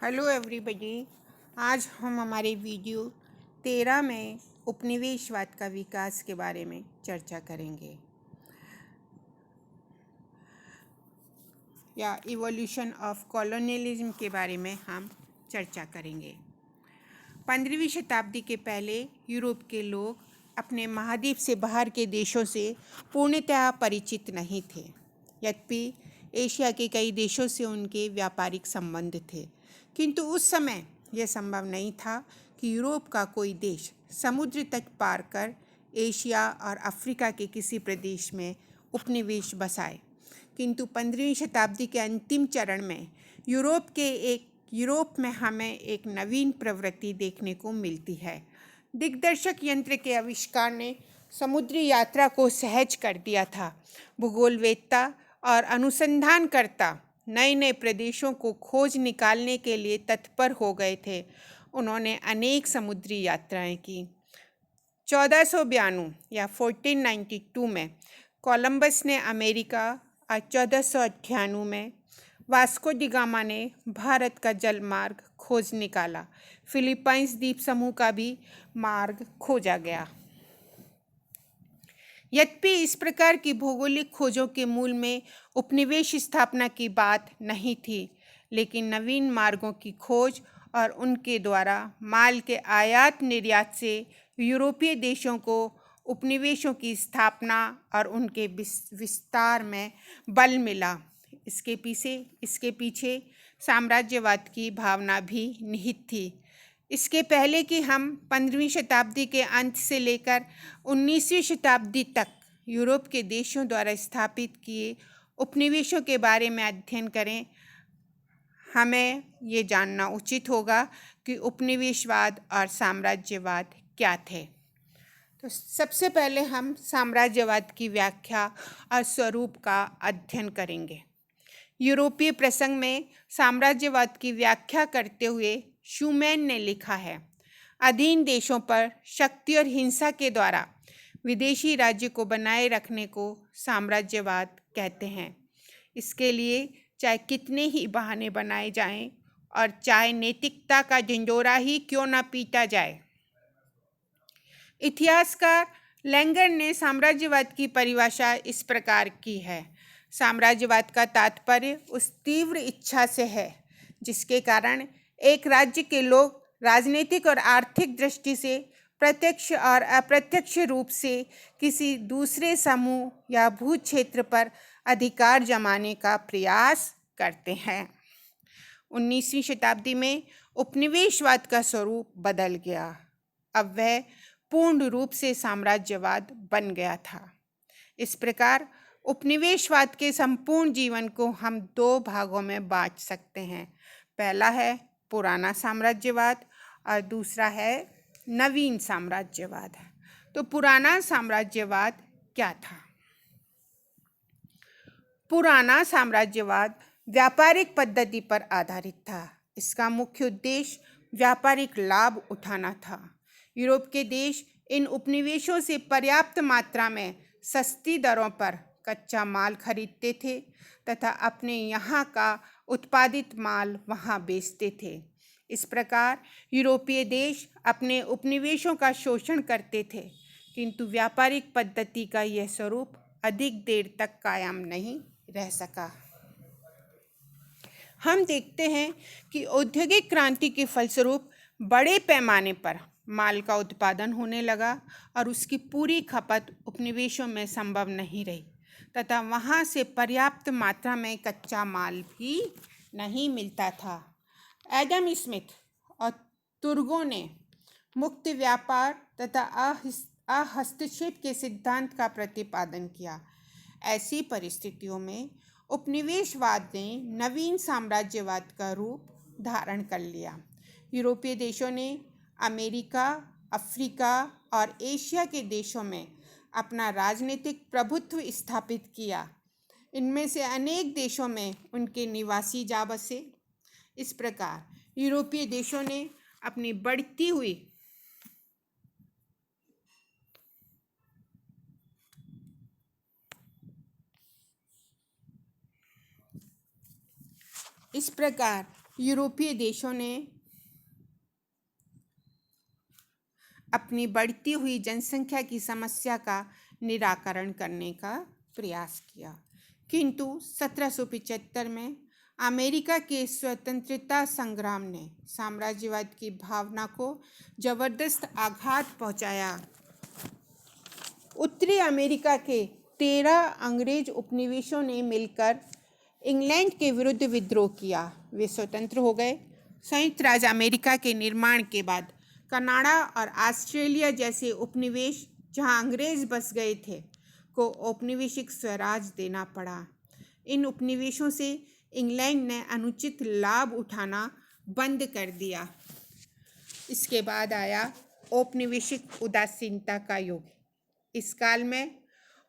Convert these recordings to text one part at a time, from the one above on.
Hello everybody. आज हम हमारे वीडियो 13 में उपनिवेशवाद का विकास के बारे में चर्चा करेंगे या इवोल्यूशन ऑफ कॉलोनियलिज्म के बारे में हम चर्चा करेंगे। 15वीं शताब्दी के पहले यूरोप के लोग अपने महाद्वीप से बाहर के देशों से पूर्णतः परिचित नहीं थे। यद्यपि एशिया के कई देशों से उनके व्यापारिक संबंध थे, किंतु उस समय यह संभव नहीं था कि यूरोप का कोई देश समुद्र तट पार कर एशिया और अफ्रीका के किसी प्रदेश में उपनिवेश बसाए। किंतु 15वीं शताब्दी के अंतिम चरण में यूरोप में हमें एक नवीन प्रवृत्ति देखने को मिलती है। दिग्दर्शक यंत्र के आविष्कार ने समुद्री यात्रा को सहज कर दिया था। भूगोलवेत्ता और अनुसंधानकर्ता नए नए प्रदेशों को खोज निकालने के लिए तत्पर हो गए थे। उन्होंने अनेक समुद्री यात्राएं की। 1492 या 1492 में कोलंबस ने अमेरिका और 1498 में वास्को डी गामा ने भारत का जल मार्ग खोज निकाला। फिलीपाइंस द्वीप समूह का भी मार्ग खोजा गया। यद्यपि इस प्रकार की भौगोलिक खोजों के मूल में उपनिवेश स्थापना की बात नहीं थी, लेकिन नवीन मार्गों की खोज और उनके द्वारा माल के आयात निर्यात से यूरोपीय देशों को उपनिवेशों की स्थापना और उनके विस्तार में बल मिला। इसके पीछे साम्राज्यवाद की भावना भी निहित थी। इसके पहले कि हम 15वीं शताब्दी के अंत से लेकर 19वीं शताब्दी तक यूरोप के देशों द्वारा स्थापित किए उपनिवेशों के बारे में अध्ययन करें, हमें ये जानना उचित होगा कि उपनिवेशवाद और साम्राज्यवाद क्या थे। तो सबसे पहले हम साम्राज्यवाद की व्याख्या और स्वरूप का अध्ययन करेंगे। यूरोपीय प्रसंग में साम्राज्यवाद की व्याख्या करते हुए शूमैन ने लिखा है, अधीन देशों पर शक्ति और हिंसा के द्वारा विदेशी राज्य को बनाए रखने को साम्राज्यवाद कहते हैं। इसके लिए चाहे कितने ही बहाने बनाए जाएं और चाहे नैतिकता का झंझोरा ही क्यों न पीटा जाए। इतिहासकार लैंगर ने साम्राज्यवाद की परिभाषा इस प्रकार की है, साम्राज्यवाद का तात्पर्य उस तीव्र इच्छा से है जिसके कारण एक राज्य के लोग राजनीतिक और आर्थिक दृष्टि से प्रत्यक्ष और अप्रत्यक्ष रूप से किसी दूसरे समूह या भू क्षेत्र पर अधिकार जमाने का प्रयास करते हैं। 19वीं शताब्दी में उपनिवेशवाद का स्वरूप बदल गया। अब वह पूर्ण रूप से साम्राज्यवाद बन गया था। इस प्रकार उपनिवेशवाद के संपूर्ण जीवन को हम दो भागों में बांट सकते हैं। पहला है पुराना साम्राज्यवाद और दूसरा है नवीन साम्राज्यवाद। तो पुराना साम्राज्यवाद क्या था? पुराना साम्राज्यवाद व्यापारिक पद्धति पर आधारित था। इसका मुख्य उद्देश्य व्यापारिक लाभ उठाना था। यूरोप के देश इन उपनिवेशों से पर्याप्त मात्रा में सस्ती दरों पर कच्चा माल खरीदते थे तथा अपने यहाँ का उत्पादित माल वहाँ बेचते थे। इस प्रकार यूरोपीय देश अपने उपनिवेशों का शोषण करते थे, किंतु व्यापारिक पद्धति का यह स्वरूप अधिक देर तक कायम नहीं रह सका। हम देखते हैं कि औद्योगिक क्रांति के फलस्वरूप बड़े पैमाने पर माल का उत्पादन होने लगा और उसकी पूरी खपत उपनिवेशों में संभव नहीं रही तथा वहाँ से पर्याप्त मात्रा में कच्चा माल भी नहीं मिलता था। एडम स्मिथ और तुर्गो ने मुक्त व्यापार तथा हस्तक्षेप के सिद्धांत का प्रतिपादन किया। ऐसी परिस्थितियों में उपनिवेशवाद ने नवीन साम्राज्यवाद का रूप धारण कर लिया। यूरोपीय देशों ने अमेरिका, अफ्रीका और एशिया के देशों में अपना राजनीतिक प्रभुत्व स्थापित किया। इनमें से अनेक देशों में उनके निवासी जा बसे। इस प्रकार यूरोपीय देशों ने अपनी बढ़ती हुई इस प्रकार यूरोपीय देशों ने अपनी बढ़ती हुई जनसंख्या की समस्या का निराकरण करने का प्रयास किया, किंतु 1775 में अमेरिका के स्वतंत्रता संग्राम ने साम्राज्यवाद की भावना को जबरदस्त आघात पहुंचाया। उत्तरी अमेरिका के 13 अंग्रेज उपनिवेशों ने मिलकर इंग्लैंड के विरुद्ध विद्रोह किया। वे स्वतंत्र हो गए। संयुक्त राज्य अमेरिका के निर्माण के बाद कनाडा और ऑस्ट्रेलिया जैसे उपनिवेश जहां अंग्रेज बस गए थे को औपनिवेशिक स्वराज देना पड़ा। इन उपनिवेशों से इंग्लैंड ने अनुचित लाभ उठाना बंद कर दिया। इसके बाद आया औपनिवेशिक उदासीनता का युग। इस काल में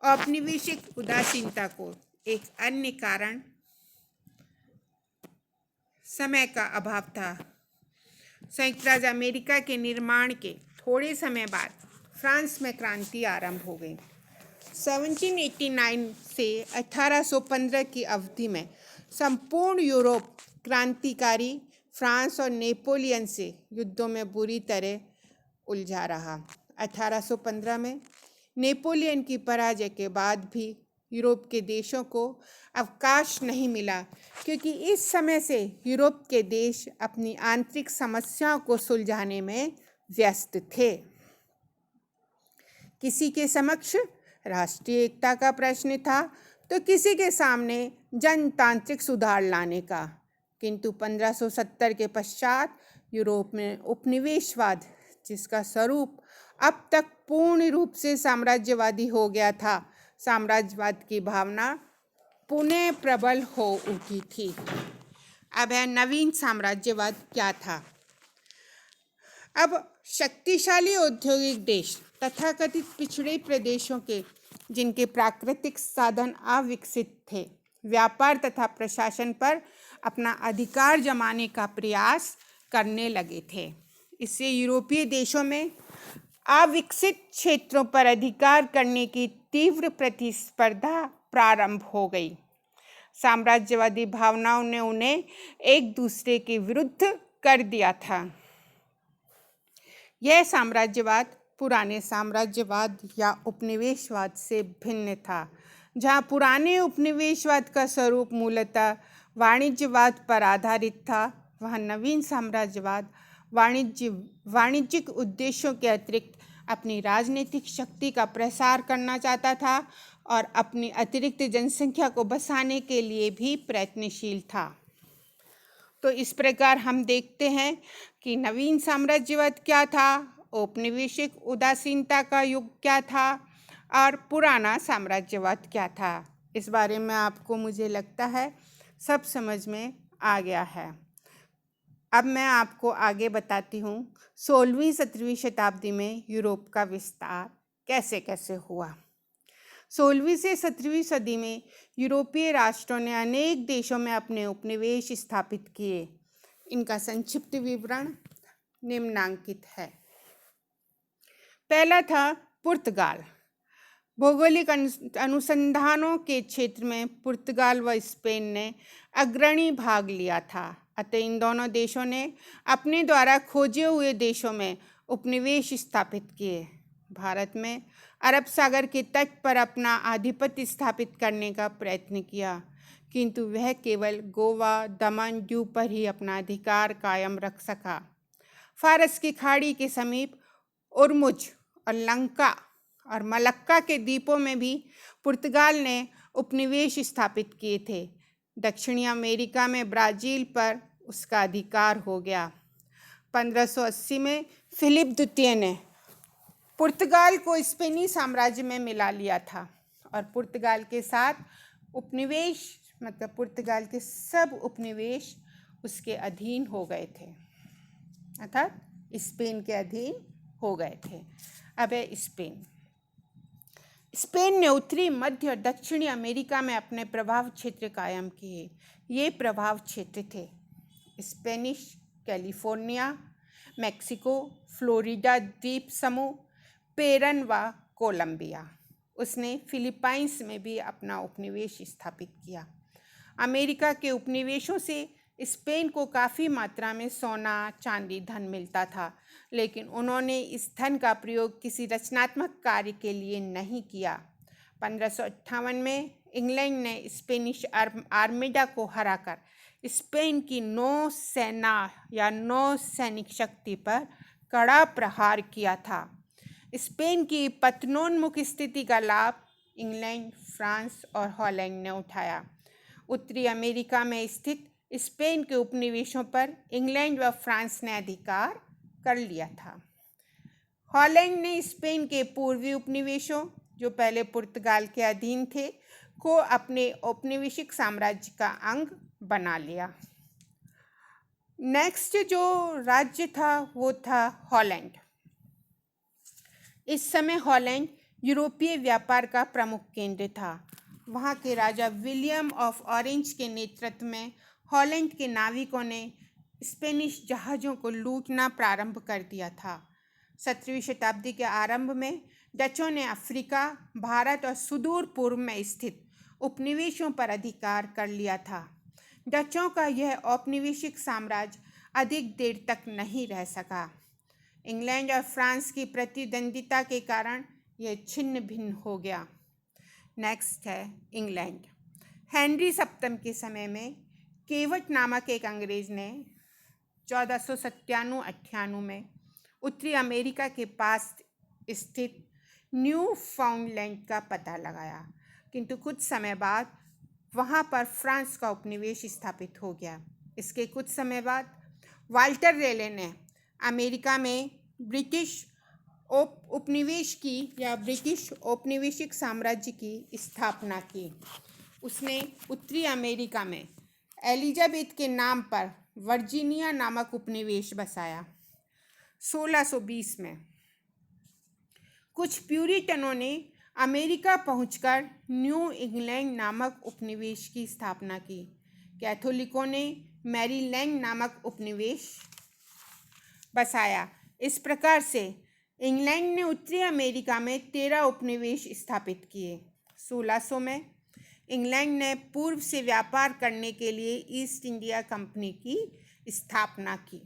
औपनिवेशिक उदासीनता को एक अन्य कारण समय का अभाव था। संयुक्त राज्य अमेरिका के निर्माण के थोड़े समय बाद फ्रांस में क्रांति आरंभ हो गई। 1789 से 1815 की अवधि में संपूर्ण यूरोप क्रांतिकारी फ्रांस और नेपोलियन से युद्धों में बुरी तरह उलझा रहा। 1815 में नेपोलियन की पराजय के बाद भी यूरोप के देशों को अवकाश नहीं मिला, क्योंकि इस समय से यूरोप के देश अपनी आंतरिक समस्याओं को सुलझाने में व्यस्त थे। किसी के समक्ष राष्ट्रीय एकता का प्रश्न था तो किसी के सामने जनतांत्रिक सुधार लाने का, किंतु 1570 के पश्चात यूरोप में उपनिवेशवाद, जिसका स्वरूप अब तक पूर्ण रूप से साम्राज्यवादी हो गया था, साम्राज्यवाद की भावना पुनः प्रबल हो उठी थी। अब है नवीन साम्राज्यवाद क्या था। अब शक्तिशाली औद्योगिक देश तथाकथित पिछड़े प्रदेशों के, जिनके प्राकृतिक साधन अविकसित थे, व्यापार तथा प्रशासन पर अपना अधिकार जमाने का प्रयास करने लगे थे। इससे यूरोपीय देशों में अविकसित क्षेत्रों पर अधिकार करने की तीव्र प्रतिस्पर्धा प्रारंभ हो गई। साम्राज्यवादी भावनाओं ने उन्हें एक दूसरे के विरुद्ध कर दिया था। यह साम्राज्यवाद पुराने साम्राज्यवाद या उपनिवेशवाद से भिन्न था। जहां पुराने उपनिवेशवाद का स्वरूप मूलतः वाणिज्यवाद पर आधारित था, वहां नवीन साम्राज्यवाद वाणिज्यिक उद्देश्यों के अतिरिक्त अपनी राजनीतिक शक्ति का प्रसार करना चाहता था और अपनी अतिरिक्त जनसंख्या को बसाने के लिए भी प्रयत्नशील था। तो इस प्रकार हम देखते हैं कि नवीन साम्राज्यवाद क्या था, औपनिवेशिक उदासीनता का युग क्या था और पुराना साम्राज्यवाद क्या था। इस बारे में आपको, मुझे लगता है, सब समझ में आ गया है। अब मैं आपको आगे बताती हूँ 16वीं 17वीं शताब्दी में यूरोप का विस्तार कैसे कैसे हुआ। 16वीं से 17वीं सदी में यूरोपीय राष्ट्रों ने अनेक देशों में अपने उपनिवेश स्थापित किए। इनका संक्षिप्त विवरण निम्नांकित है। पहला था पुर्तगाल। भौगोलिक अनुसंधानों के क्षेत्र में पुर्तगाल व स्पेन ने अग्रणी भाग लिया था, अतः इन दोनों देशों ने अपने द्वारा खोजे हुए देशों में उपनिवेश स्थापित किए। भारत में अरब सागर के तट पर अपना आधिपत्य स्थापित करने का प्रयत्न किया, किंतु वह केवल गोवा, दमन, दीव पर ही अपना अधिकार कायम रख सका। फारस की खाड़ी के समीप उर्मुज और लंका और मलक्का के द्वीपों में भी पुर्तगाल ने उपनिवेश स्थापित किए थे। दक्षिणी अमेरिका में ब्राज़ील पर उसका अधिकार हो गया। 1580 में फिलिप द्वितीय ने पुर्तगाल को स्पेनी साम्राज्य में मिला लिया था और पुर्तगाल के साथ उपनिवेश, मतलब पुर्तगाल के सब उपनिवेश उसके अधीन हो गए थे, अर्थात स्पेन के अधीन हो गए थे। अब है स्पेन। स्पेन ने उत्तरी, मध्य और दक्षिणी अमेरिका में अपने प्रभाव क्षेत्र कायम किए। ये प्रभाव क्षेत्र थे स्पेनिश कैलिफोर्निया, मैक्सिको, फ्लोरिडा द्वीप समूह, पेरन व कोलंबिया। उसने फिलीपाइंस में भी अपना उपनिवेश स्थापित किया। अमेरिका के उपनिवेशों से स्पेन को काफ़ी मात्रा में सोना चांदी धन मिलता था, लेकिन उन्होंने इस धन का प्रयोग किसी रचनात्मक कार्य के लिए नहीं किया। 1558 में इंग्लैंड ने स्पेनिश आर्मेडा को हराकर स्पेन की नौ सेना या नौ सैनिक शक्ति पर कड़ा प्रहार किया था। स्पेन की पतनोन्मुख स्थिति का लाभ इंग्लैंड, फ्रांस और हॉलैंड ने उठाया। उत्तरी अमेरिका में स्थित स्पेन के उपनिवेशों पर इंग्लैंड व फ्रांस ने अधिकार कर लिया था। हॉलैंड ने स्पेन के पूर्वी उपनिवेशों, जो पहले पुर्तगाल के अधीन थे, को अपने औपनिवेशिक साम्राज्य का अंग बना लिया। नेक्स्ट जो राज्य था वो था हॉलैंड। इस समय हॉलैंड यूरोपीय व्यापार का प्रमुख केंद्र था। वहाँ के राजा विलियम ऑफ ऑरेंज के नेतृत्व में हॉलैंड के नाविकों ने स्पेनिश जहाज़ों को लूटना प्रारंभ कर दिया था। 17वीं शताब्दी के आरंभ में डचों ने अफ्रीका, भारत और सुदूर पूर्व में स्थित उपनिवेशों पर अधिकार कर लिया था। डचों का यह औपनिवेशिक साम्राज्य अधिक देर तक नहीं रह सका। इंग्लैंड और फ्रांस की प्रतिद्वंदिता के कारण यह छिन्न भिन्न हो गया। नेक्स्ट है इंग्लैंड। हेनरी सप्तम के समय में केवट नामक एक अंग्रेज ने 1497-98 में उत्तरी अमेरिका के पास स्थित न्यू फाउंडलैंड का पता लगाया, किंतु कुछ समय बाद वहाँ पर फ्रांस का उपनिवेश स्थापित हो गया। इसके कुछ समय बाद वाल्टर रेले ने अमेरिका में ब्रिटिश उपनिवेश की या ब्रिटिश औपनिवेशिक साम्राज्य की स्थापना की। उसने उत्तरी अमेरिका में एलिजाबेथ के नाम पर वर्जीनिया नामक उपनिवेश बसाया। 1620 में कुछ प्यूरिटनों ने अमेरिका पहुंचकर न्यू इंग्लैंड नामक उपनिवेश की स्थापना की। कैथोलिकों ने मैरीलैंड नामक उपनिवेश बसाया। इस प्रकार से इंग्लैंड ने उत्तरी अमेरिका में 13 उपनिवेश स्थापित किए। 1600 में इंग्लैंड ने पूर्व से व्यापार करने के लिए ईस्ट इंडिया कंपनी की स्थापना की।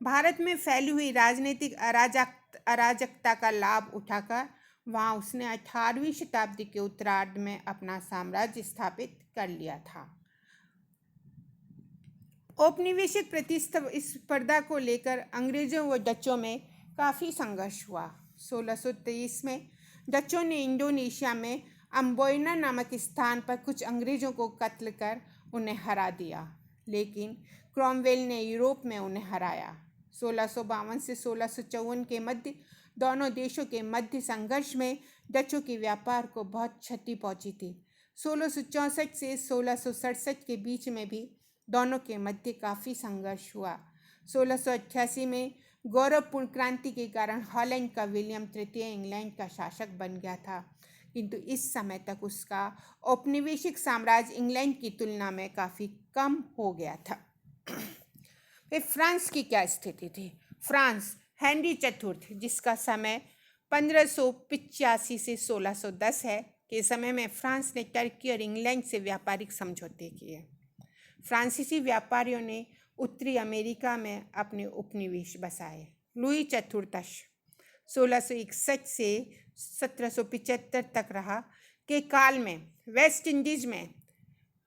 भारत में फैली हुई राजनीतिक अराजकता का लाभ उठाकर वहाँ उसने 18वीं शताब्दी के उत्तरार्ध में अपना साम्राज्य स्थापित कर लिया था। औपनिवेशिक प्रतिस्पर्धा को लेकर अंग्रेजों व डचों में काफ़ी संघर्ष हुआ। 1623 में डचों ने इंडोनेशिया में अम्बोयना नामक स्थान पर कुछ अंग्रेजों को कत्ल कर उन्हें हरा दिया, लेकिन क्रॉमवेल ने यूरोप में उन्हें हराया। 1652 से 1654 के मध्य दोनों देशों के मध्य संघर्ष में डचों के व्यापार को बहुत क्षति पहुंची थी। 1664 से 1667 के बीच में भी दोनों के मध्य काफ़ी संघर्ष हुआ। 1688 में गौरवपूर्ण क्रांति के कारण हॉलैंड का विलियम तृतीय इंग्लैंड का शासक बन गया था, किंतु इस समय तक उसका औपनिवेशिक साम्राज्य इंग्लैंड की तुलना में काफ़ी कम हो गया था। फिर फ्रांस की क्या स्थिति थी? फ्रांस हेनरी चतुर्थ, जिसका समय 1585 से 1610 है, के समय में फ्रांस ने टर्की और इंग्लैंड से व्यापारिक समझौते किए। फ्रांसीसी व्यापारियों ने उत्तरी अमेरिका में अपने उपनिवेश बसाए। लुई चतुर्थश 1661 से 1775 तक रहा के काल में वेस्ट इंडीज में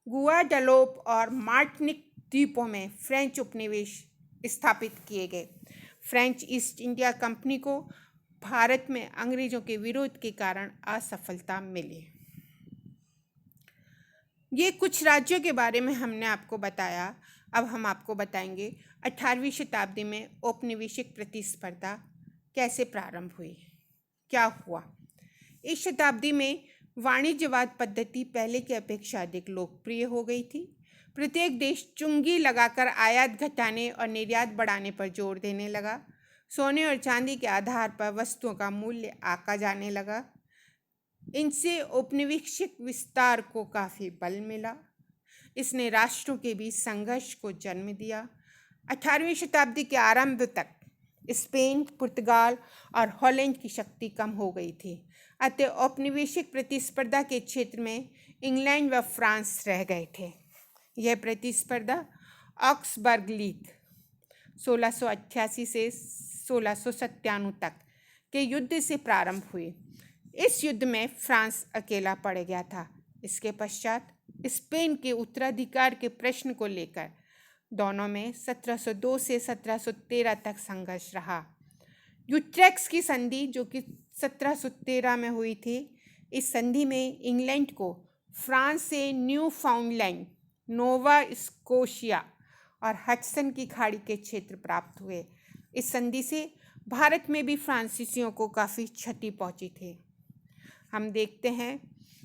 गुआडालोप और मार्टिनिक द्वीपों में फ्रेंच उपनिवेश स्थापित किए गए। फ्रेंच ईस्ट इंडिया कंपनी को भारत में अंग्रेजों के विरोध के कारण असफलता मिली। ये कुछ राज्यों के बारे में हमने आपको बताया। अब हम आपको बताएंगे 18वीं शताब्दी में औपनिवेशिक प्रतिस्पर्धा कैसे प्रारंभ हुई, क्या हुआ। इस शताब्दी में वाणिज्यवाद पद्धति पहले की अपेक्षा अधिक लोकप्रिय हो गई थी। प्रत्येक देश चुंगी लगाकर आयात घटाने और निर्यात बढ़ाने पर जोर देने लगा। सोने और चांदी के आधार पर वस्तुओं का मूल्य आंका जाने लगा। इनसे औपनिवेशिक विस्तार को काफ़ी बल मिला। इसने राष्ट्रों के बीच संघर्ष को जन्म दिया। 18वीं शताब्दी के आरंभ तक स्पेन, पुर्तगाल और हॉलैंड की शक्ति कम हो गई थी, अतः औपनिवेशिक प्रतिस्पर्धा के क्षेत्र में इंग्लैंड व फ्रांस रह गए थे। यह प्रतिस्पर्धा ऑक्सबर्ग लीग 1688 से 1697 तक के युद्ध से प्रारंभ हुई। इस युद्ध में फ्रांस अकेला पड़ गया था। इसके पश्चात स्पेन के उत्तराधिकार के प्रश्न को लेकर दोनों में 1702 से 1713 तक संघर्ष रहा। यूट्रेक्ट की संधि जो कि 1713 में हुई थी, इस संधि में इंग्लैंड को फ्रांस से न्यू फाउंडलैंड, नोवा स्कोशिया और हडसन की खाड़ी के क्षेत्र प्राप्त हुए। इस संधि से भारत में भी फ्रांसीसियों को काफ़ी क्षति पहुंची थी। हम देखते हैं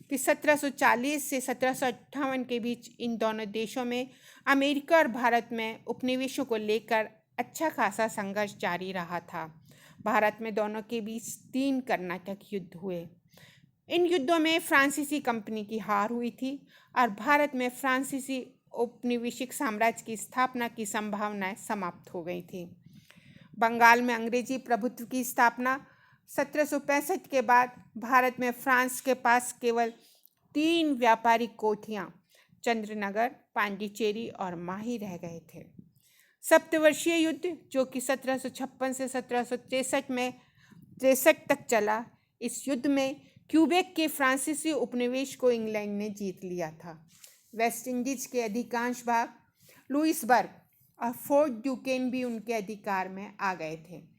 कि 1740 से 1758 के बीच इन दोनों देशों में अमेरिका और भारत में उपनिवेशों को लेकर अच्छा खासा संघर्ष जारी रहा था। भारत में दोनों के बीच 3 कर्नाटक युद्ध हुए। इन युद्धों में फ्रांसीसी कंपनी की हार हुई थी और भारत में फ्रांसीसी औपनिवेशिक साम्राज्य की स्थापना की संभावनाएं समाप्त हो गई थी। बंगाल में अंग्रेजी प्रभुत्व की स्थापना 1765 के बाद भारत में फ्रांस के पास केवल 3 व्यापारिक कोठियाँ चंद्रनगर, पांडिचेरी और माही रह गए थे। सप्तवर्षीय युद्ध जो कि 1756 से 1763 तक चला, इस युद्ध में क्यूबेक के फ्रांसीसी उपनिवेश को इंग्लैंड ने जीत लिया था। वेस्ट इंडीज के अधिकांश भाग, लुइसबर्ग और फोर्ट ड्यूकेन भी उनके अधिकार में आ गए थे।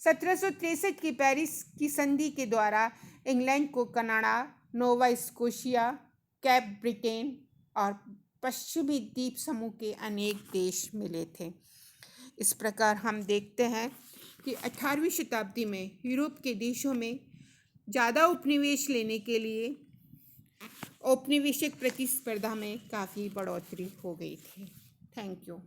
1763 की पेरिस की संधि के द्वारा इंग्लैंड को Canada, Nova Scotia, cap Britain और पश्चिमी द्वीप समूह के अनेक देश मिले थे। इस प्रकार हम देखते हैं कि 18वीं शताब्दी में यूरोप के देशों में ज़्यादा उपनिवेश लेने के लिए औपनिवेशिक प्रतिस्पर्धा में काफ़ी बढ़ोतरी हो गई थी। Thank you.